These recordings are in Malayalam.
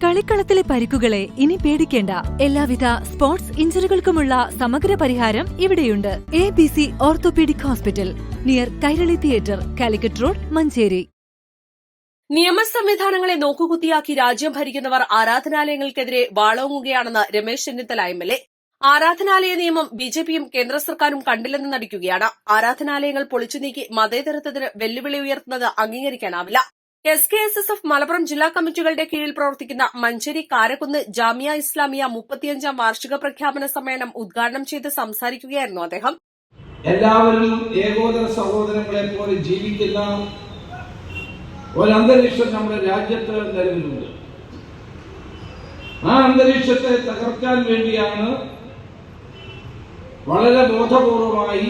കളിക്കളത്തിലെ പരിക്കുകളെ ഇനി പേടിക്കേണ്ട. എല്ലാവിധ സ്പോർട്സ് ഇഞ്ചുറികൾക്കുമുള്ള സമഗ്ര പരിഹാരം ഇവിടെയുണ്ട്. ABC orthopaedic hospital, near Kairali theatre, Calicut road, Manjeri. നിയമ സംവിധാനങ്ങളെ നോക്കുകുത്തിയാക്കി രാജ്യം ഭരിക്കുന്നവർ ആരാധനാലയങ്ങൾക്കെതിരെ വാളോങ്ങുകയാണെന്ന് രമേശ് ചെന്നിത്തല MLA. ആരാധനാലയ നിയമം ബിജെപിയും കേന്ദ്ര സർക്കാരും കണ്ടില്ലെന്ന് നടിക്കുകയാണ്. ആരാധനാലയങ്ങൾ പൊളിച്ചുനീക്കി മതേതരത്വത്തിന് വെല്ലുവിളി ഉയർത്തുന്നത് അംഗീകരിക്കാനാവില്ല. SKSSF മലപ്പുറം ജില്ലാ കമ്മിറ്റികളുടെ കീഴിൽ പ്രവർത്തിക്കുന്ന മഞ്ചേരി കാരക്കുന്ന് ജാമിയ ഇസ്ലാമിയ 35ാം വാർഷിക പ്രഖ്യാപന സമ്മേളനം ഉദ്ഘാടനം ചെയ്ത് സംസാരിക്കുകയായിരുന്നു അദ്ദേഹം. എല്ലാവരും ഏകോദര സഹോദരങ്ങളെ പോലെ ജീവിക്കുന്ന ഒരു അന്തരീക്ഷം നമ്മുടെ രാജ്യത്ത് നിലവിലുണ്ട്. ആ അന്തരീക്ഷത്തെ തകർക്കാൻ വേണ്ടിയാണ് വളരെ ബോധപൂർവമായി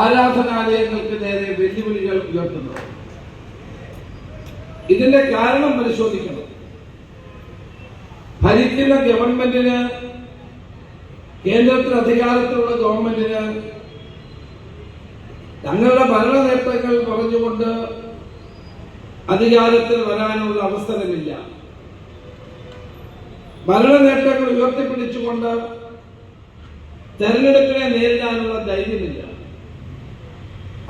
ആരാധനാലയങ്ങൾക്ക് നേരെ വെല്ലുവിളികൾ ഉയർത്തുന്നത്. ഇതിന്റെ കാരണം പരിശോധിക്കണം. ഭരിക്കുന്ന ഗവൺമെന്റിന്, കേന്ദ്രത്തിൽ അധികാരത്തിലുള്ള ഗവൺമെന്റിന് തങ്ങളുടെ ഭരണ നേട്ടങ്ങൾ പറഞ്ഞുകൊണ്ട് അധികാരത്തിൽ വരാനുള്ള അവസരമില്ല. ഭരണ നേട്ടങ്ങൾ ഉയർത്തിപ്പിടിച്ചുകൊണ്ട് തെരഞ്ഞെടുപ്പിനെ നേരിടാനുള്ള ധൈര്യമില്ല.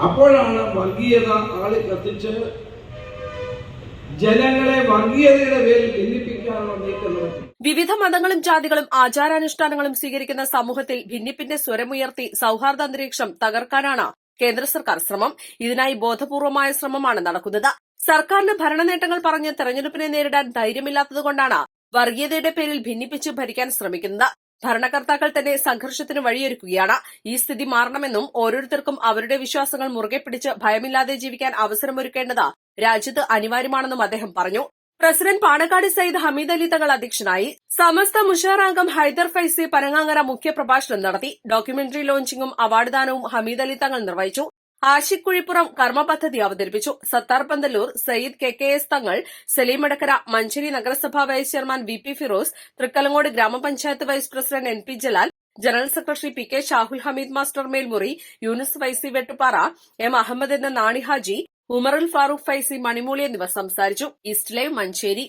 അപ്പോഴാണ് വർഗീയത ആളി കത്തിച്ച് ജനങ്ങളെ വർഗീയതയുടെ പേരിൽ ഭിന്നിപ്പിക്കാനുള്ള നീക്കം നടത്തി. വിവിധ മതങ്ങളും ജാതികളും ആചാരാനുഷ്ഠാനങ്ങളും സ്വീകരിക്കുന്ന സമൂഹത്തിൽ ഭിന്നിപ്പിന്റെ സ്വരമുയർത്തി സൌഹാർദ്ദ അന്തരീക്ഷം തകർക്കാനാണ് കേന്ദ്ര സർക്കാർ ശ്രമം. ഇതിനായി ബോധപൂർവമായ ശ്രമമാണ് നടക്കുന്നത്. സർക്കാരിന് ഭരണനേട്ടങ്ങൾ പറഞ്ഞ് തെരഞ്ഞെടുപ്പിനെ നേരിടാൻ ധൈര്യമില്ലാത്തതുകൊണ്ടാണ് വർഗീയതയുടെ പേരിൽ ഭിന്നിപ്പിച്ച് ഭരിക്കാൻ ശ്രമിക്കുന്നത്. ഭരണകർത്താക്കൾ തന്നെ സംഘർഷത്തിന് വഴിയൊരുക്കുകയാണ്. ഈ സ്ഥിതി മാറണമെന്നും ഓരോരുത്തർക്കും അവരുടെ വിശ്വാസങ്ങൾ മുറുകെ പിടിച്ച് ഭയമില്ലാതെ ജീവിക്കാൻ അവസരമൊരുക്കേണ്ടത് രാജ്യത്ത് അനിവാര്യമാണെന്നും അദ്ദേഹം പറഞ്ഞു. പ്രസിഡന്റ് പാണക്കാട് സയ്യിദ് ഹമീദ് അലി തങ്ങൾ അധ്യക്ഷനായി. സമസ്ത മുഷാർ അംഗം ഹൈദർ ഫൈസി പനങ്ങാങ്ങര മുഖ്യപ്രഭാഷണം നടത്തി. ഡോക്യുമെന്ററി ലോഞ്ചിങ്ങും അവാർഡ് ദാനവും ഹമീദ് അലി തങ്ങൾ നിർവഹിച്ചു. ആഷിഖ് കുഴിപ്പുറം കർമ്മപദ്ധതി അവതരിപ്പിച്ചു. സത്താർ പന്തല്ലൂർ, സയ്യിദ് KKS തങ്ങൾ, സലീം അടക്കര, മഞ്ചേരി നഗരസഭാ vice chairman VP Firoz, Thrikkalangode ഗ്രാമപഞ്ചായത്ത് vice president NP Jalal, general secretary PK Shahul Hameed master Melmuri, Yunus Faizy Vettupara, M Ahammed എന്ന നാണി ഹാജി, ഉമറുൽ ഫാറൂഖ് ഫൈസി മണിമൂളി എന്നിവർ സംസാരിച്ചു. East live, Manjeri.